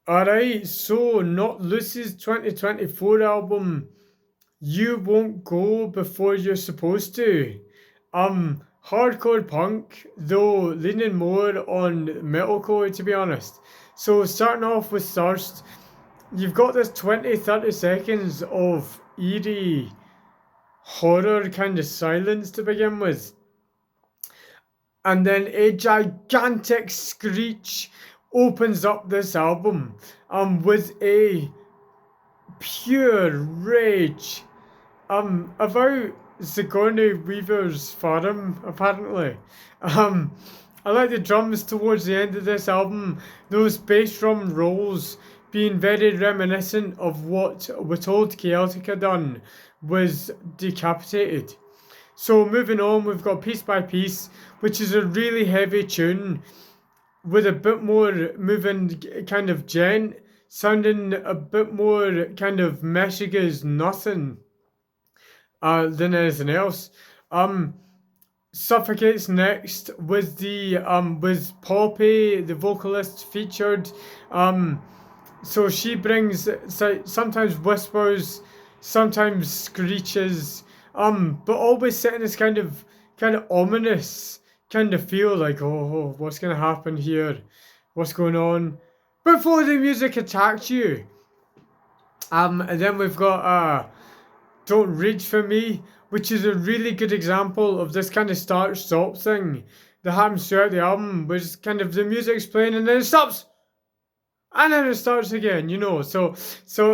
Alright, so Not Lucy's 2024 album, You Won't Go Before You're Supposed to. Hardcore punk, though leaning more on metalcore to be honest. So starting off with Thirst, you've got this 20-30 seconds of eerie horror kind of silence to begin with. And then a gigantic screech opens up this album with a pure rage about Sigourney Weaver's farm, apparently. Um, I like the drums towards the end of this album, those bass drum rolls being very reminiscent of what We're Told Chaotica done was Decapitated. So moving on, we've got Piece by Piece, which is a really heavy tune with a bit more moving kind of gent, sounding a bit more kind of Michigan's nothing than anything else. Um, Suffocates next with the with Poppy, the vocalist featured. Um, so she brings sometimes whispers, sometimes screeches, but always setting this kind of ominous kind of feel like, oh, what's gonna happen here? What's going on? Before the music attacks you. And then we've got Don't Reach For Me, which is a really good example of this kind of start-stop thing that happens throughout the album, which kind of the music's playing and then it stops and then it starts again, So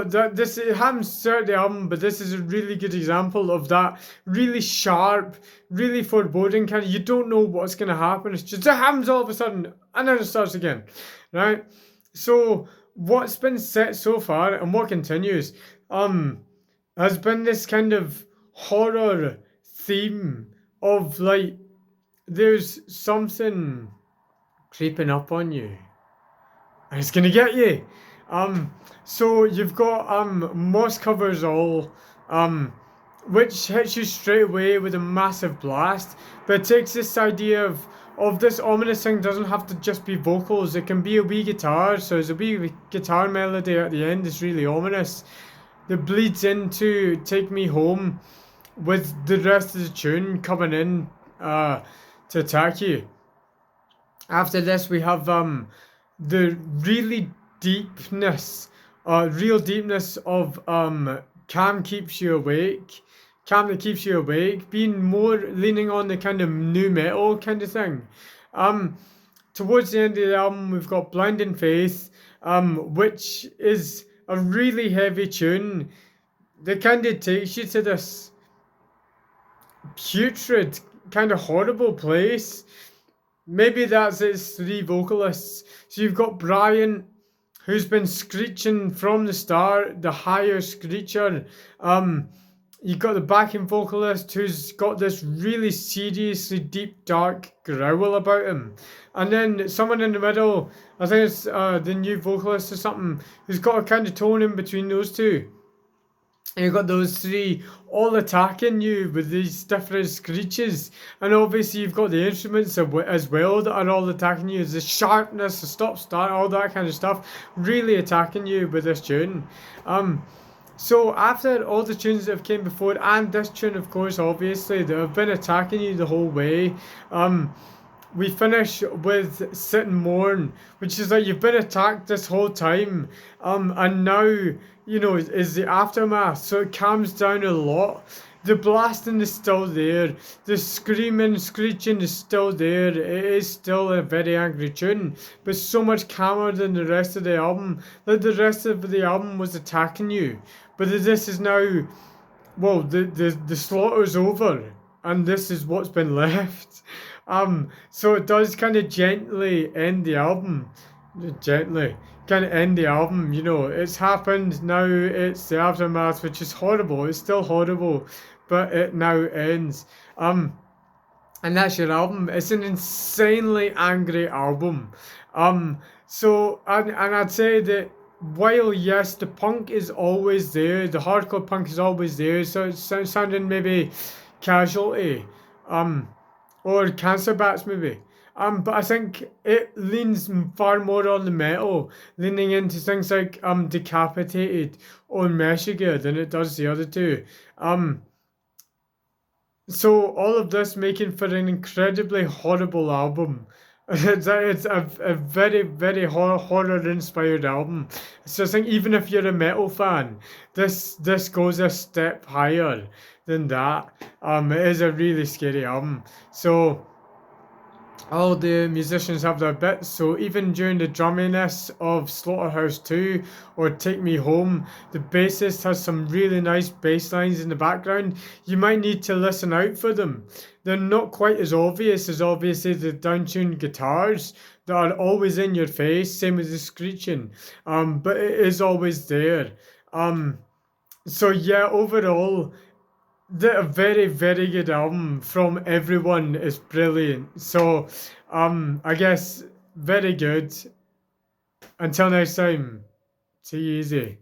that this it happens throughout the album, but this is a really good example of that really sharp, really foreboding kind of, you don't know what's gonna happen. It's just it happens all of a sudden and then it starts again. Right? So what's been set so far and what continues has been this kind of horror theme of like there's something creeping up on you and it's gonna get you. So you've got Moss Covers All, which hits you straight away with a massive blast, but it takes this idea of this ominous thing doesn't have to just be vocals, it can be a wee guitar, so there's a wee guitar melody at the end, it's really ominous. That bleeds into Take Me Home with the rest of the tune coming in to attack you. After this we have the really deepness, real deepness of Calm Keeps You Awake. Calm That Keeps You Awake, being more leaning on the kind of new metal kind of thing. Towards the end of the album, we've got Blinding Faith, which is a really heavy tune that kind of takes you to this putrid, kind of horrible place. Maybe that's its three vocalists. So you've got Brian, who's been screeching from the start, the higher screecher. You've got the backing vocalist who's got this really seriously deep, dark growl about him. And then someone in the middle, I think it's the new vocalist or something, who's got a kind of tone in between those two. And you've got those three all attacking you with these different screeches. And obviously you've got the instruments as well that are all attacking you. The sharpness, the stop-start, all that kind of stuff, really attacking you with this tune. So after all the tunes that have came before, and this tune of course obviously, that have been attacking you the whole way, we finish with Sit and Mourn, which is like you've been attacked this whole time, and now, is the aftermath, so it calms down a lot. The blasting is still there, the screaming, screeching is still there, it is still a very angry tune, but so much calmer than the rest of the album, like the rest of the album was attacking you, but this is now, well, the slaughter's over, and this is what's been left. So it does kind of gently end the album, it's happened, now it's the aftermath, which is horrible, it's still horrible, but it now ends. And that's your album. It's an insanely angry album. So, and I'd say that while yes, the punk is always there, the hardcore punk is always there, so it's sounding maybe Casualty, or Cancer Bats maybe. But I think it leans far more on the metal, leaning into things like Decapitated or Meshuggah than it does the other two. Um, so all of this making for an incredibly horrible album. It's a very, very horror inspired album. So I think even if you're a metal fan, this goes a step higher than that. It is a really scary album. So all the musicians have their bits, so even during the drumminess of Slaughterhouse 2 or Take Me Home, the bassist has some really nice bass lines in the background. You might need to listen out for them. They're not quite as obvious as obviously the downtuned guitars that are always in your face, same as the screeching, but it is always there. Um, so yeah, overall, a very, very good album from everyone is brilliant. So, I guess very good. Until next time, take it easy.